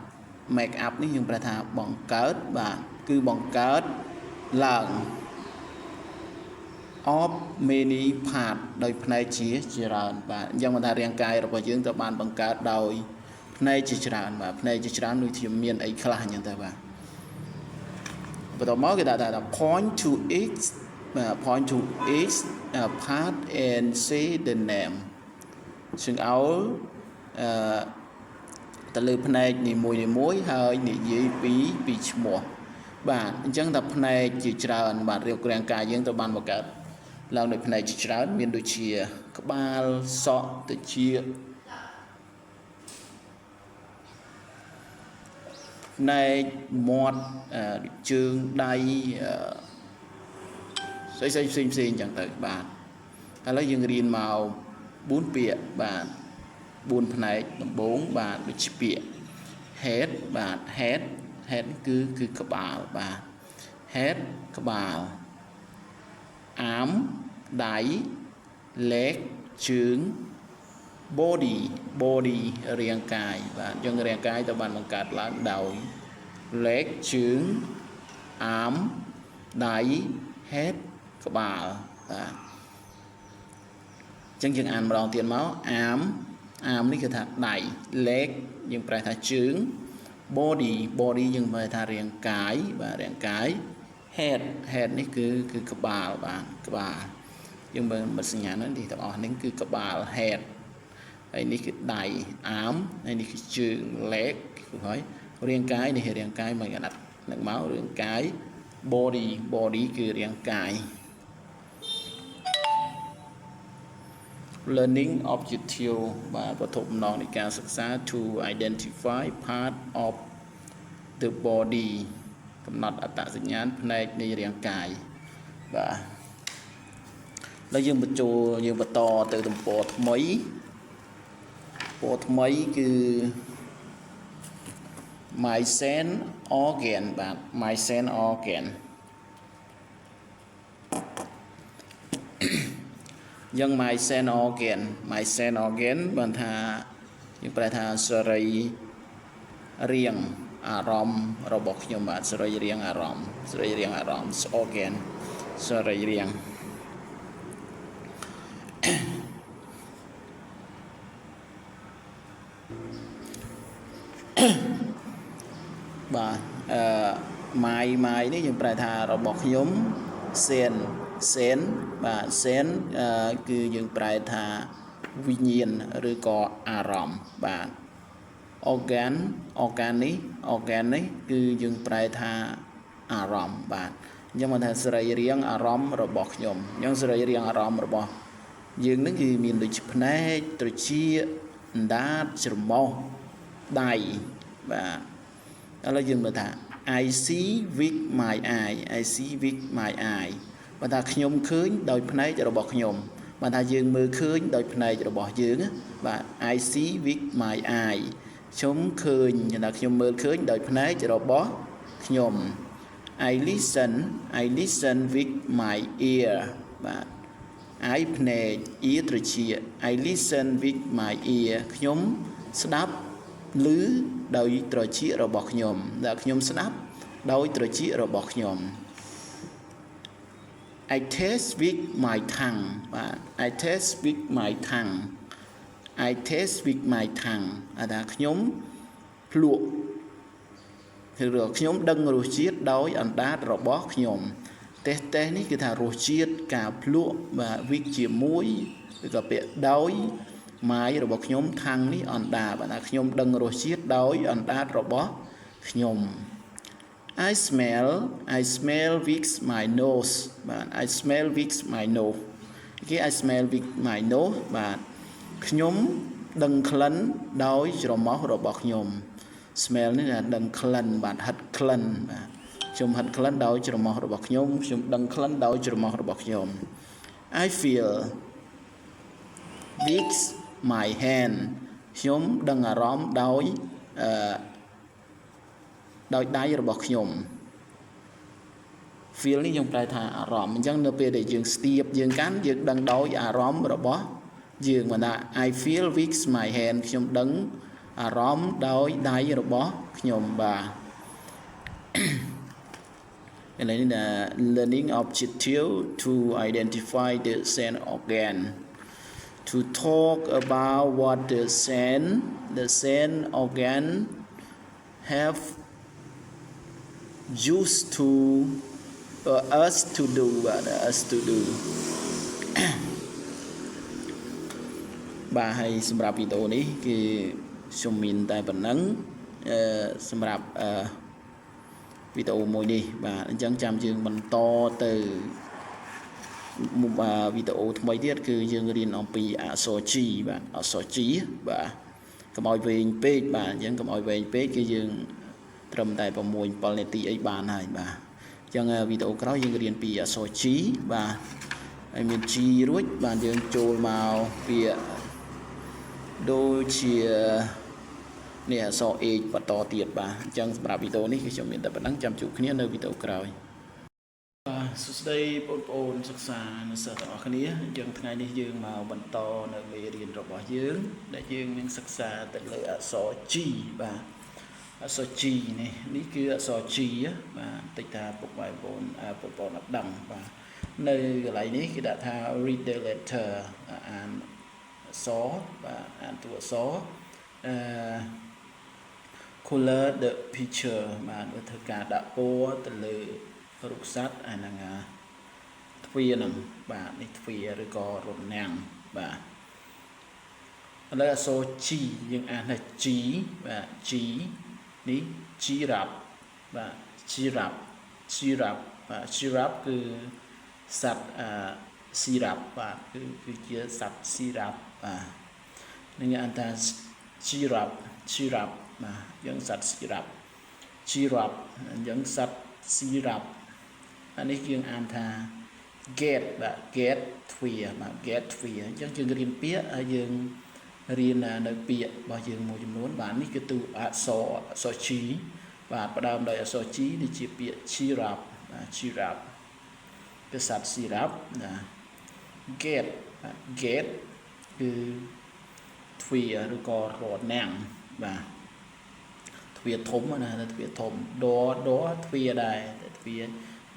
នេះយើងប្រែថាបង្កើតបាទគឺបង្កើតឡើង of many part ដោយផ្នែកជាច្រើនបាទអញ្ចឹងមកថារាងកាយរបស់យើងត្រូវបានបង្កើតដោយផ្នែកជាច្រើនបាទផ្នែកជាច្រើនដូចជាមានអីខ្លះអញ្ចឹងទៅបាទបន្តមកគេថា point to each part and say the name ជើងអោលទៅលើផ្នែកនីមួយហើយនិយាយពីឈ្មោះបាទអញ្ចឹងថាផ្នែកជាច្រើនបាទរាងកាយយើងត្រូវបានបង្កើតឡើងដោយផ្នែកជាច្រើនមានដូចជាក្បាលសក់ត្រចៀក này mọt trường đầy xây chẳng tới bạn ta lấy dương riêng màu bốn bịa bạn bốn phần này bốn bạn được bịa hết bạn hết cứ các bạn hết các bạn ám đáy leg trứng body riêng cài và dân riêng cài tao bạn bằng cát lá đầu leg trứng ám đáy hết các bạn chân chân ăn bằng tiền máu ám níคือថាដៃ leg យើងប្រែថាជើង body យើងប្រែថារាងកាយបាទរាងកាយ head នេះគឺក្បាលបាទក្បាលយើងមើលបទសញ្ញានេះទាំងអស់នេះគឺក្បាល head ហើយនេះគឺដៃ arm ហើយនេះគឺជើង leg គឺហើយរាងកាយនេះរាងកាយមកកណាត់នឹងមករាងកាយ body គឺរាងកាយlearning objective បាទវត្ថុបំណងនៃការសិក្សា to identify part of the body កំណត់អត្តសញ្ញាណផ្នែកនៃរាងកាយបាទแล้วយើងបន្តទៅទំព័រថ្មីគឺ my sense organ បាទ my sense organ ยัง my sense organ បានថាយើងប្រែថាសរីរាង្គអារម្មណ៍របស់ខ្ញុំបាទសរីរាង្គអារម្មណ៍ organ សរីរាង្គបាទmy នេះយើងប្រែថារបស់ខ្ញុំ sen បាទ sen គឺយើងប្រែថាវិញ្ញាណឬក៏អារម្មណ៍បាទ organ នេះគឺយើងប្រែថាអារម្មណ៍បាទអញ្ចឹងមកថាសរីរាង្គអារម្មណ៍របស់ខ្ញុំអញ្ចឹងសរីរាង្គអារម្មណ៍របស់យើងនឹងគឺមានដូចភ្នែកត្រចៀកអណ្ដាតច្រមុះដៃបាទឥឡូវយើងមើលថា I see with my eye បើថាខ្ញុំឃើញដោយភ្នែករបស់ខ្ញុំបើថាយើងមើលឃើញដោយភ្នែករបស់យើងបាទ I see with my eye ខ្ញុំឃើញថាខ្ញុំមើលឃើញដោយភ្នែករបស់ខ្ញុំ I listen with my ear បាទ I ភ្នែក ear ត្រចៀក I listen with my ear ខ្ញុំស្ដាប់ឮដោយត្រចៀករបស់ខ្ញុំដែលខ្ញុំស្ដាប់ដោយត្រចៀករបស់ខ្ញុំ I taste with my tongue បាទ I taste with my tongue ថាខ្ញុំភ្លក់គឺខ្ញុំដឹងរសជាតិដោយអណ្ដាតរបស់ខ្ញុំតេស្តនេះគឺថារសជាតិការភ្លក់បាទ with ជាមួយឬក៏ពាក្យដោយម៉ាយរបស់ខ្ញុំខាងនេះអណ្ដាតបាទថាខ្ញុំដឹងរសជាតិដោយអណ្ដាតរបស់ខ្ញុំ I smell with my nose បាទ I smell with my nose គេ I smell with my nose បាទខ្ញុំដឹងក្លិនដោយច្រមុះរបស់ខ្ញុំ smell នេះថាដឹងក្លិនបាទហិតក្លិនបាទខ្ញុំហិតក្លិនដោយច្រមុះរបស់ខ្ញុំដឹងក្លិនដោយច្រមុះរបស់ខ្ញុំ I feel with my hand ខ្ញុំដឹងអារម្មណ៍ដោយដៃរបស់ខ្ញុំ feel នេះយើងប្រែថាអារម្មណ៍អញ្ចឹងនៅពេលដែលយើងស្ទាបយើងកាន់យើងដឹងដោយអារម្មណ៍របស់យើងមកថា I feel with my hand ខ្ញុំដឹងអារម្មណ៍ដោយដៃរបស់ខ្ញុំបាទឥឡូវនេះ learning objective to identify the sense organ to talk about what the sense organ have used to us to do បាទហើយសម្រាប់វីដេអូនេះគឺខ្ញុំមានតែប៉ុណ្ណឹងសម្រាប់វីដេអូមួយនេះបាទអញ្ចឹងចាំយើងបន្តទៅវីដេអូថ្មីទៀតគឺយើងរៀនអំពីអក្សរ G បាទអក្សរ G បាទកុំឲ្យវែងពេកបាទអញ្ចឹងកុំឲ្យវែងពេកគឺយើង ត្រឹមតែ6 នាទីអីបានហើយបាទអញ្ចឹងវីដេអូក្រោយយើងរៀនពីអក្សរ G បាទហើយមាន G រួចបាទយើងចូលមកពាក្យដូចជានេះអក្សរ A បន្តទៀតបាទអញ្ចឹងសម្រាប់វីដេអូនេះគឺខ្ញុំមានតែប៉ុណ្ណឹងចាំជួបគ្នានៅវីដេអូក្រោយបាទសួស្តីបងប្អូនសិក្សានិស្សិតទាំងអស់គ្នាយើងថ្ងៃនេះយើងមកបន្តនៅមេរៀនរបស់យើងដែលយើងនឹងសិក្សាទៅលើអក្សរ G បាទអក្សរ G នេះគឺអក្សរ G បាទតិចថាពុកបងប្អូនអត់ដឹងបាទនៅកន្លែងនេះគេដាក់ថា read the letter អានអក្សរបាទអានតួអក្សរcolor the picture បាទធ្វើការដាក់ពណ៌ទៅលើរូបសត្វអាហ្នឹងទ្វារហ្នឹងបាទនេះទ្វារឬក៏រនាំងបាទឥឡូវអក្សរ G យើងអានថា G បាទ G នេះ giraffe បាទ giraffe បាទ giraffe គឺសត្វស៊ីរ៉ាប់បាទគឺជាសត្វស៊ីរ៉ាប់បាទនឹងអានថា giraffe បាទយើងសត្វស៊ីរ៉ាប់ giraffe យើងសត្វស៊ីរ៉ាប់អានេះយើងអានថា gate បាទ gate ទ្វារបាទ gate ទ្វារអញ្ចឹងយើងរៀនពាក្យហើយយើងរៀននៅពាក្យរបស់យើងមួយចំនួនបាទនេះគឺទូអក្សរ G បាទផ្ដើមដោយអក្សរ G នេះជាពាក្យ giraffe បាទ giraffe គឺសត្វស៊ីរ៉ាប់ណា gate បាទ gate គឺទ្វារឬក៏រនាំងបាទទ្វារធំណាទ្វារធំ door ទ្វារដែរទ្វារ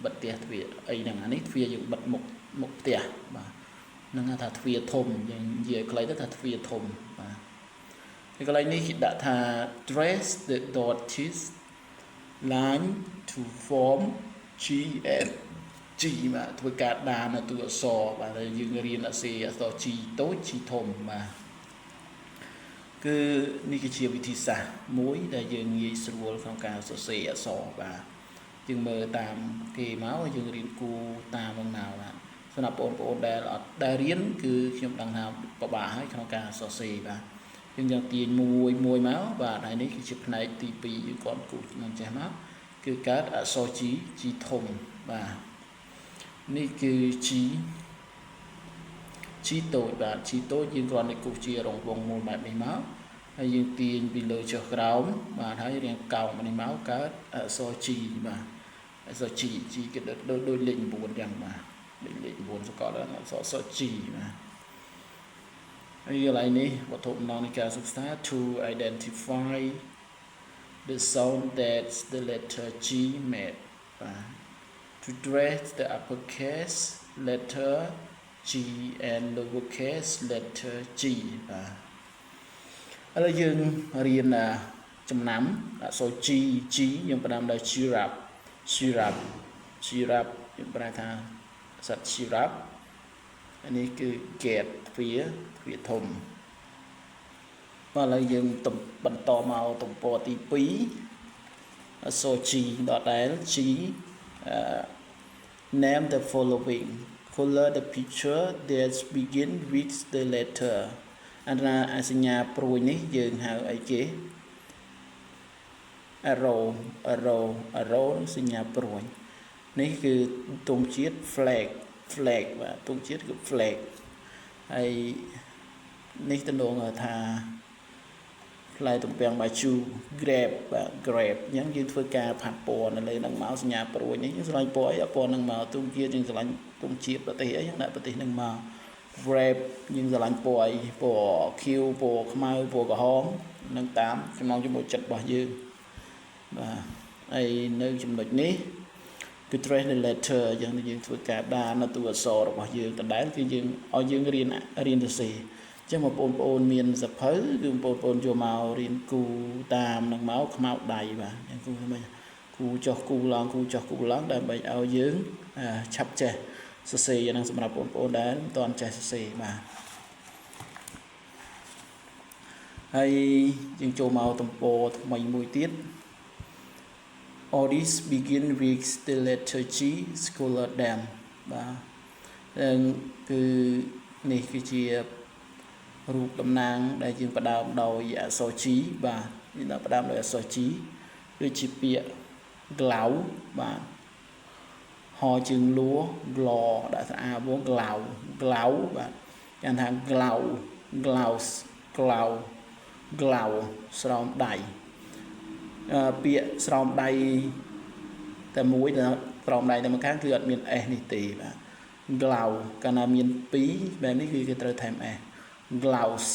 បិទផ្ទះទ្វារអីហ្នឹងអានេះទ្វារយើងបិទមុខផ្ទះបាទហ្នឹងថាទ្វារធំយើងនិយាយខ្លីទៅថាទ្វារធំបាទហើយកន្លែងនេះគេដាក់ថា trace the dotted line to form G and G បាទធ្វើការដាននៅតួអក្សរបាទយើងរៀនអក្សរ G តូច G ធំបាទគឺនេះគឺជាវិធីសាស្ត្រមួយដែលយើងងាយស្រួលក្នុងការសរសេរអក្សរបាទយើងមើលតាមគេមកយើងរៀនគូតាមហ្នឹងមកបាទសម្រាប់បងប្អូនដែលអត់ដែលរៀនគឺខ្ញុំដឹងថាពិបាកហើយក្នុងការសរសេរបាទយើងយ៉ាងទាញមួយមកបាទហើយនេះគឺជាផ្នែកទី2យើងគាត់គូនឹងចេះមកគឺកើតអក្សរ G ធំបាទនេះគឺ G តូចបាទ G តូចយើងគ្រាន់តែគូសជារង្វង់មូលបែបនេះមកហើយយើងទាញពីលើចុះក្រោមបាទហើយរៀងកោងនេះមកកើតអក្សរ G បាទអក្សរ G គឺដូចលេខ9អញ្ចឹងបាទលេខ9សកលអក្សរ G បាទហើយកន្លែងនេះវត្ថុបំណងនៃការសិក្សា to identify the sound that the letter G made បាទ to trace the uppercase letter G and lowercase letter G បាទឥឡូវយើងរៀនចំណាំអក្សរ G យើងផ្ដើមដោយ giraffe យើងប្រែថាសត្វ giraffe នេះគឺ gate ទ្វារធំបាទឥឡូវយើងបន្តមកទំព័រទី2អក្សរ G ដដែល G name the following color the picture that begin with the letter អានសញ្ញាព្រួយនេះយើងហៅអីគេ arrow សញ្ញាព្រួយនេះគឺទង់ជាតិ flag បាទទង់ជាតិគឺ flag ហើយនេះតំណងថាផ្លែទំពាំងបាយជូរ grape បាទ grape អញ្ចឹងយើងធ្វើការផាត់ពណ៌នៅលើនឹងមកសញ្ញាព្រួយនេះយើងឆ្លាញ់ពណ៌អីពណ៌នឹងមកទង់ជាតិយើងឆ្លាញ់ទង់ជាតិប្រទេសអីយើងដាក់ប្រទេសនឹងមក grape យើងឆ្លាញ់ពណ៌អីពណ៌ខៀវពណ៌ខ្មៅពណ៌ក្រហមនឹងតាមចំណងជាមួយចិត្តរបស់យើងបាទហើយនៅចំណុចនេះគឺ trace the letter យើងធ្វើការដាននៅតួអក្សររបស់យើងដដែលគឺយើងឲ្យយើងរៀនសរសេរចឹងបងប្អូនមានសភៅគឺបងប្អូនយកមករៀនគូតាមនឹងមកខ្មៅដៃបាទគូមិនគូចុះគូឡើងដើម្បីឲ្យយើងឆាប់ចេះសរសេរហ្នឹងសម្រាប់បងប្អូនដែលមិនទាន់ចេះសរសេរបាទហើយយើងចូលមកទំព័រថ្មីមួយទៀត all these begin with the letter G scholar dam បាទគឺនេះគឺជារូបតំណាងដែលយើងផ្ដើមដោយអក្សរ G បាទយើងដាក់ផ្ដើមដោយអក្សរ G ដូចជាពាក្យ glau បាទ ហោជើងលួក្លដាក់ស្អាវងក្លៅបាទយ៉ាងថា glouse ស្រោមដៃពាក្យស្រោមដៃតែមួយស្រោមដៃតែម្ខាងគឺអត់មាន s នេះទេបាទ glouse កាលណាមាន2បែបនេះគឺគេត្រូវថែម s glouse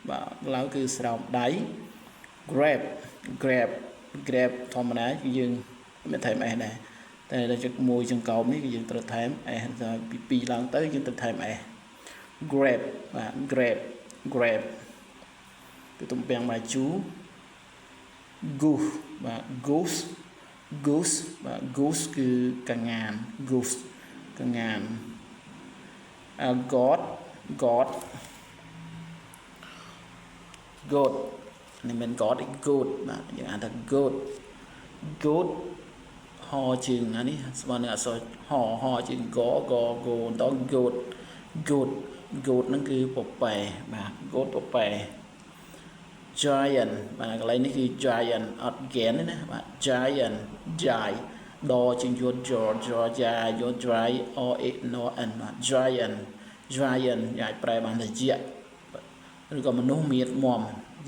បាទ glouse គឺស្រោមដៃ grab ធម្មតាគឺយើងមានថែម s ដែរតែដល់ចុចមួយចង្កោមនេះគឺយើងត្រូវថែម s ដល់ពី2ឡើងទៅយើងត្រូវថែម s grab បាទ grab គឺទំពាំងបាយជូរ goose បាទ goose បាទ goose គឺកងាន goose កងានgod នេះមិន god ទេ good បាទយើងអានថា good ហោជើងអានេះស្មើនឹងអក្សរហោជើងកត good ហ្នឹងគឺពពែបាទ good ពពែ giant បាទកន្លែងនេះគឺ giant អត់ gain ទេណាបាទ giant ដជើងយួន jaw យួន dry o e no n បាទ giant អាចប្រែបានត្រជាក់ឬក៏មនុស្សមៀតមុំ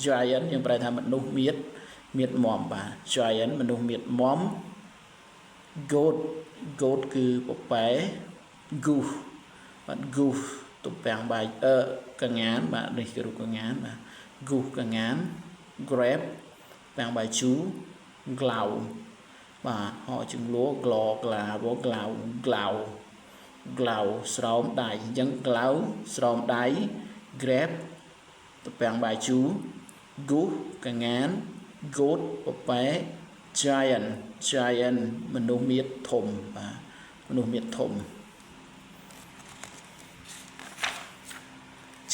giant យើងប្រែថាមនុស្សមៀតមុំបាទ giant មនុស្សមៀតមុំ goat គឺពពែ goose បាទ goose ទំពាំងបាយកងានបាទនេះគឺរូបកងានបាទ goose កងាន grab ពាំងបាយជូរ glau បាទហោជើងលួក្លស្រោមដៃអញ្ចឹង glau ស្រោមដៃ grab ទំពាំងបាយជូរ goose កងាន goat ពពែ giant មនុស្សមៀតធំបាទមនុស្សមៀតធំ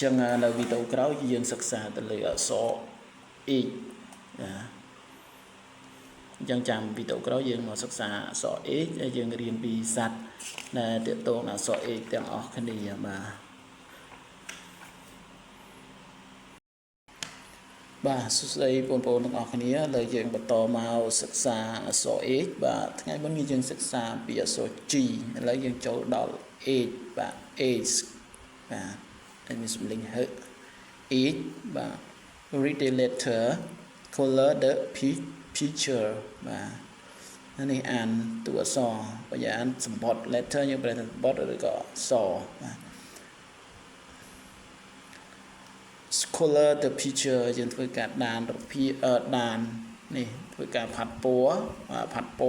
ចឹងនៅវីដេអូក្រោយយើងសិក្សាទៅលើអក្សរ h ចឹងចាំវីដេអូក្រោយយើងមកសិក្សាអក្សរ h ហើយយើងរៀនពីសត្វដែលទាក់ទងនឹងអក្សរ h ទាំងអស់គ្នាបាទសួស្តីបងប្អូនទាំងអស់គ្នាឥឡូវយើងបន្តមកសិក្សាអក្សរ h បាទថ្ងៃមុនយើងសិក្សាពីអក្សរ g ឥឡូវយើងចូលដល់ h បាទ h បាទតែមានសំឡេងហឹ h បាទ read the letter color the picture បាទនេះអានតួអក្សរបើយើងអានសម្បត្តិ letter យើងប្រែថាសម្បត្តិឬក៏អក្សរបាទ color the picture យើងធ្វើការដានដាននេះធ្វើការផាត់ព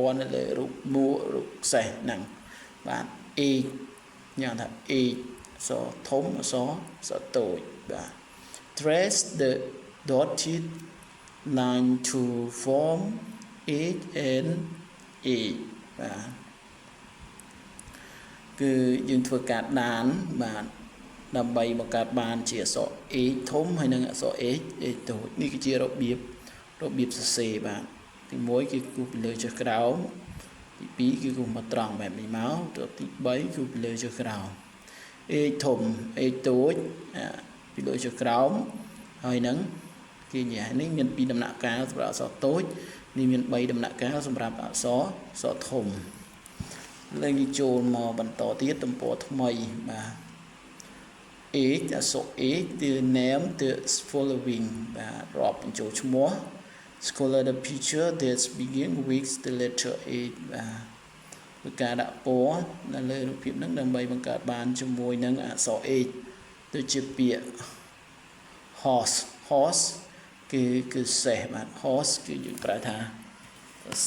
ណ៌នៅលើរូបខ្សែហ្នឹងបាទ h ញ៉ាំថា h អក្សរធំអក្សរតូចបាទ trace the dotted line to form h and a បាទគឺយើងធ្វើការដានបាទដើម្បីបង្កើតបានជាអក្សរ h ធំហើយនិងអក្សរ h តូចនេះគឺជារបៀបសរសេរបាទទី1គឺគូសពីលើចុះក្រោមទី2គឺគូសមកត្រង់បែបនេះមកទី3គូសពីលើចុះក្រោម h ធំ h តូចពីលើចុះក្រោមហើយនឹងគេនិយាយនេះមាន2ដំណាក់កាលសម្រាប់អក្សរតូចនេះមាន3ដំណាក់កាលសម្រាប់អក្សរធំលើកចូលមកបន្តទៀតទំព័រថ្មីបាទ h អក្សរ h គឺ name the following បាទរាប់បញ្ចូលឈ្មោះ color the picture that begin with the letter h បាទការដាក់ពណ៌នៅលើរូបភាពហ្នឹងដើម្បីបង្កើតបានជាមួយនឹងអក្សរ h ដូចជាពាក្យ horse គឺសេះបាទ horse គឺយើងប្រែថា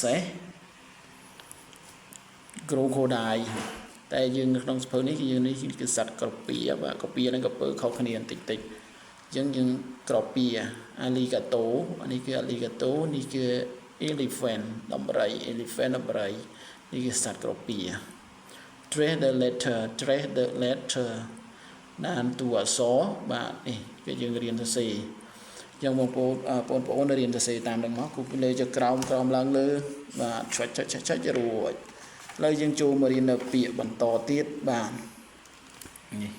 សេះ crocodile តែយើងនៅក្នុងសភៅនេះគឺសត្វក្រពៀបាទក្រពៀនិងក្រពើខុសគ្នាបន្តិចអញ្ចឹងយើងក្រពៀ alligator នេះគឺ alligator នេះគឺ elephant ដំរីនេះគឺសត្វក្រពៀ trace the letter ដានតួអក្សរបាទនេះគឺយើងរៀនសរសេរអញ្ចឹងបងប្អូនរៀនសរសេរតាមនឹងមកគូពីលើចុះក្រោមឡើងលើបាទចុចរួចឥឡូវយើងចូលមករៀននៅពាក្យបន្តទៀតបាទនេះ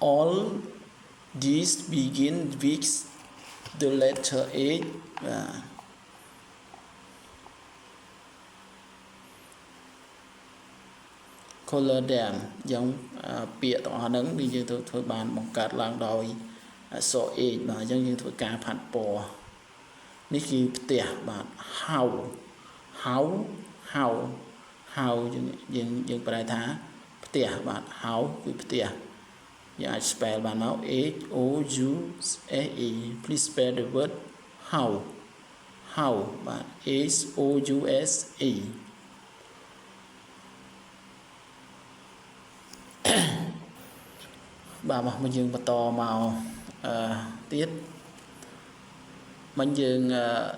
o all these begin with the letter H បាទ color them យ៉ាងពាក្យទាំងអស់ហ្នឹងគឺយើងធ្វើបានបង្កើតឡើងដោយអក្សរ H បាទអញ្ចឹងយើងធ្វើការផាត់ពណ៌នេះគឺផ្ទះបាទ howយើងប្រែថាផ្ទះបាទ how គឺផ្ទះយើងអាច spell បានមក H O U S E please spell the word how បាទ H O U S E បាទមកយើងបន្តមកទៀតមិញយើង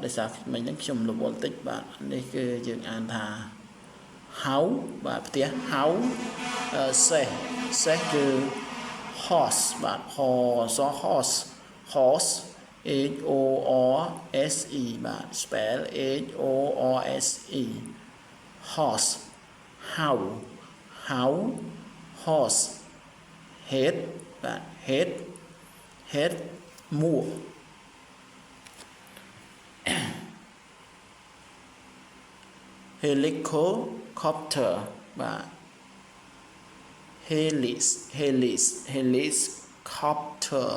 ដោយសារមិញហ្នឹងខ្ញុំរវល់តិចបាទនេះគឺយើងអានថា how បាទផ្ទះ how say គឺ horse បាទ horse H O R S E បាទ spell H O R S E horse how horse head បាទ head មួក helicopter បាទ helicopter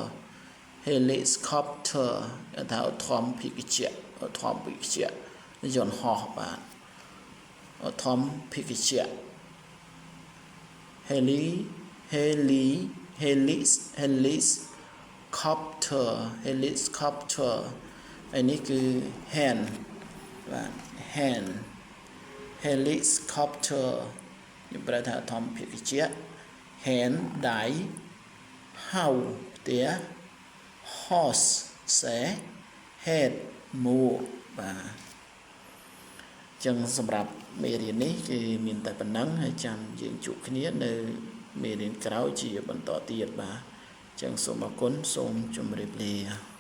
ថាធម្មភិកជាយន្តហោះបាទធម្មភិកជា helicopter อันนี้คือ hand បាទ hand helicopter យើងប្រែថាធម្មភិកជា hand ដៃ how ផ្ទះ horse សេ head មួកបាទចឹងសម្រាប់មេរៀននេះគឺមានតែប៉ុណ្ណឹងហើយចាំយើងជួបគ្នានៅមេរៀនក្រោយជាបន្តទៀតបាទចឹងសូមអរគុណសូមជម្រាបលា